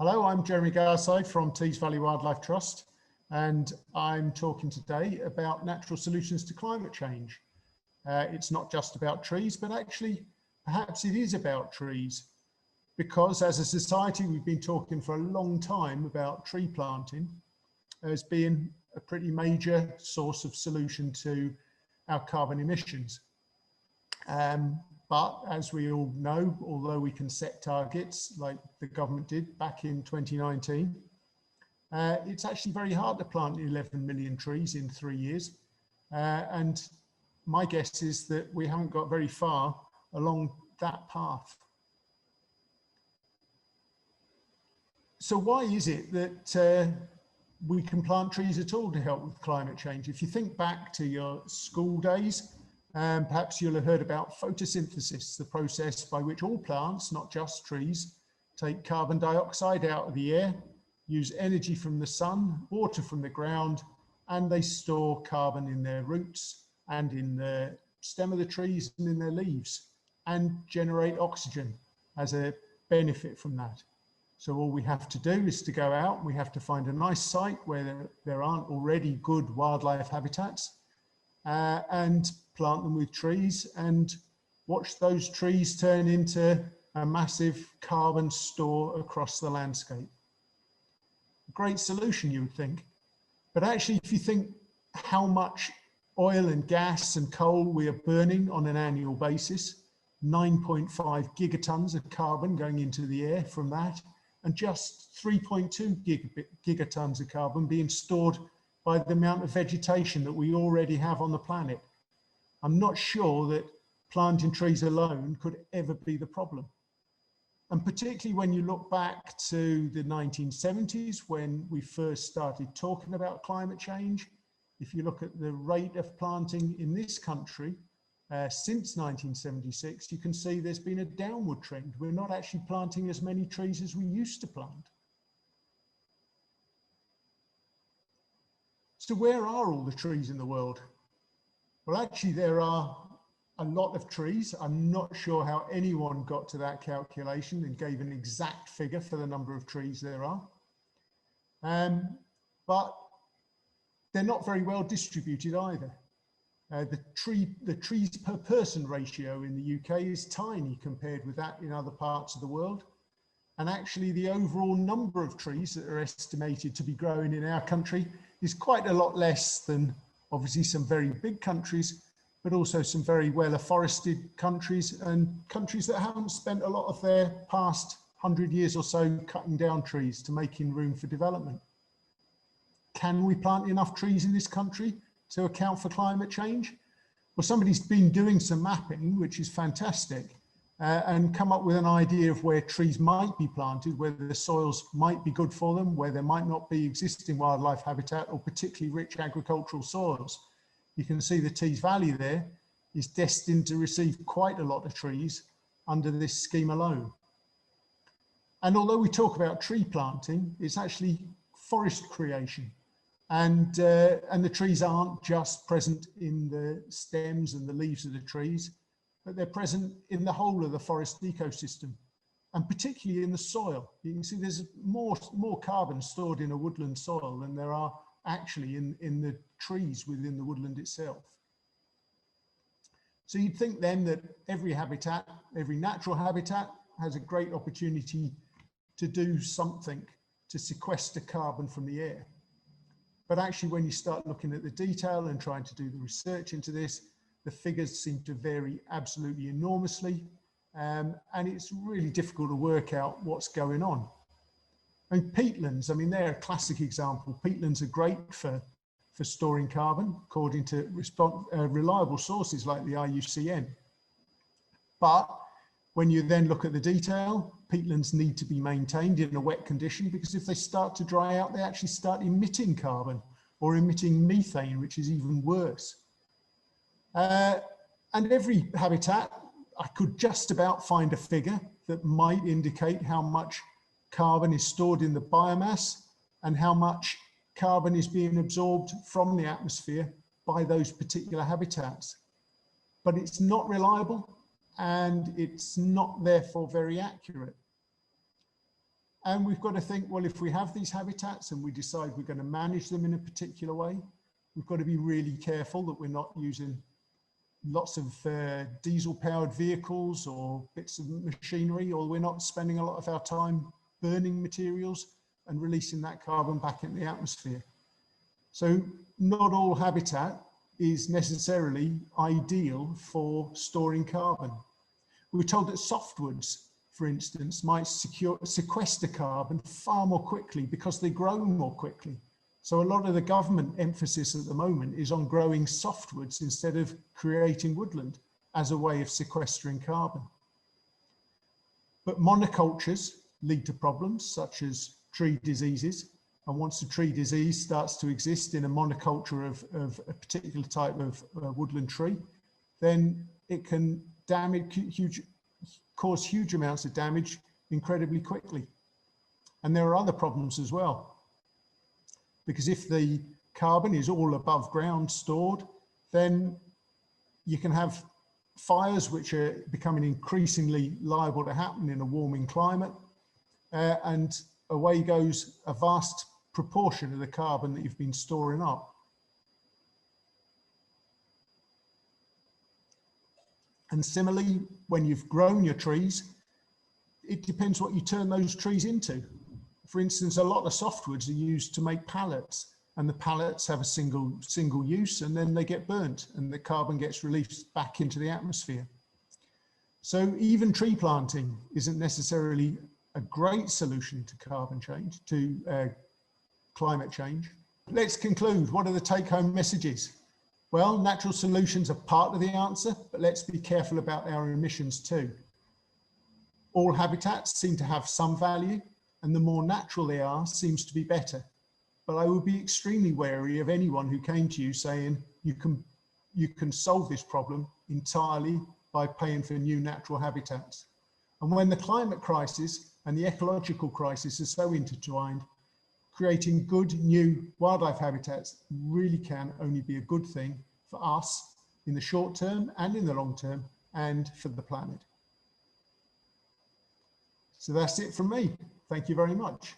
Hello, I'm Jeremy Garside from Tees Valley Wildlife Trust, and I'm talking today about natural solutions to climate change. It's not just about trees, but actually perhaps it is about trees, because as a society we've been talking for a long time about tree planting as being a pretty major source of solution to our carbon emissions. But as we all know, although we can set targets like the government did back in 2019, it's actually very hard to plant 11 million trees in 3 years. And my guess is that we haven't got very far along that path. So why is it that we can plant trees at all to help with climate change? If you think back to your school days, perhaps you'll have heard about photosynthesis, the process by which all plants, not just trees, take carbon dioxide out of the air, use energy from the sun, water from the ground, and they store carbon in their roots and in the stem of the trees and in their leaves, and generate oxygen as a benefit from that. So all we have to do is to go out, we have to find a nice site where there aren't already good wildlife habitats, and plant them with trees and watch those trees turn into a massive carbon store across the landscape. A great solution, you would think. But actually, if you think how much oil and gas and coal we are burning on an annual basis, 9.5 gigatons of carbon going into the air from that, and just 3.2 gigatons of carbon being stored by the amount of vegetation that we already have on the planet. I'm not sure that planting trees alone could ever be the problem. And particularly when you look back to the 1970s, when we first started talking about climate change, if you look at the rate of planting in this country since 1976, you can see there's been a downward trend. We're not actually planting as many trees as we used to plant. So where are all the trees in the world? Well, actually, there are a lot of trees. I'm not sure how anyone got to that calculation and gave an exact figure for the number of trees there are. But they're not very well distributed either. The trees per person ratio in the UK is tiny compared with that in other parts of the world. And actually, the overall number of trees that are estimated to be growing in our country is quite a lot less than obviously some very big countries, but also some very well afforested countries and countries that haven't spent a lot of their past 100 years or so cutting down trees to making room for development. Can we plant enough trees in this country to account for climate change? Well, somebody's been doing some mapping, which is fantastic, and come up with an idea of where trees might be planted, where the soils might be good for them, where there might not be existing wildlife habitat or particularly rich agricultural soils. You can see the Tees Valley there is destined to receive quite a lot of trees under this scheme alone. And although we talk about tree planting, it's actually forest creation. And the trees aren't just present in the stems and the leaves of the trees, but they're present in the whole of the forest ecosystem, and particularly in the soil. You can see there's more carbon stored in a woodland soil than there are actually in the trees within the woodland itself. So you'd think then that every habitat, every natural habitat, has a great opportunity to do something to sequester carbon from the air. But actually, when you start looking at the detail and trying to do the research into this, the figures seem to vary absolutely enormously, and it's really difficult to work out what's going on. And peatlands, I mean, they're a classic example. Peatlands are great for storing carbon, according to reliable sources like the IUCN. But when you then look at the detail, peatlands need to be maintained in a wet condition, because if they start to dry out, they actually start emitting carbon or emitting methane, which is even worse. And every habitat, I could just about find a figure that might indicate how much carbon is stored in the biomass and how much carbon is being absorbed from the atmosphere by those particular habitats. But it's not reliable and it's not therefore very accurate. And we've got to think, well, if we have these habitats and we decide we're going to manage them in a particular way, we've got to be really careful that we're not using lots of diesel-powered vehicles or bits of machinery, or we're not spending a lot of our time burning materials and releasing that carbon back in the atmosphere. So not all habitat is necessarily ideal for storing carbon. We're told that softwoods, for instance, might sequester carbon far more quickly because they grow more quickly. So a lot of the government emphasis at the moment is on growing softwoods instead of creating woodland as a way of sequestering carbon. But monocultures lead to problems such as tree diseases. And once a tree disease starts to exist in a monoculture of a particular type of woodland tree, then it can cause huge amounts of damage incredibly quickly. And there are other problems as well. Because if the carbon is all above ground stored, then you can have fires which are becoming increasingly liable to happen in a warming climate. And away goes a vast proportion of the carbon that you've been storing up. And similarly, when you've grown your trees, it depends what you turn those trees into. For instance, a lot of softwoods are used to make pallets, and the pallets have a single use, and then they get burnt and the carbon gets released back into the atmosphere. So even tree planting isn't necessarily a great solution to carbon change, to climate change. Let's conclude. What are the take-home messages? Well, natural solutions are part of the answer, but let's be careful about our emissions too. All habitats seem to have some value, and the more natural they are seems to be better. But I would be extremely wary of anyone who came to you saying you can solve this problem entirely by paying for new natural habitats. And when the climate crisis and the ecological crisis are so intertwined, creating good new wildlife habitats really can only be a good thing for us in the short term and in the long term, and for the planet. So that's it from me. Thank you very much.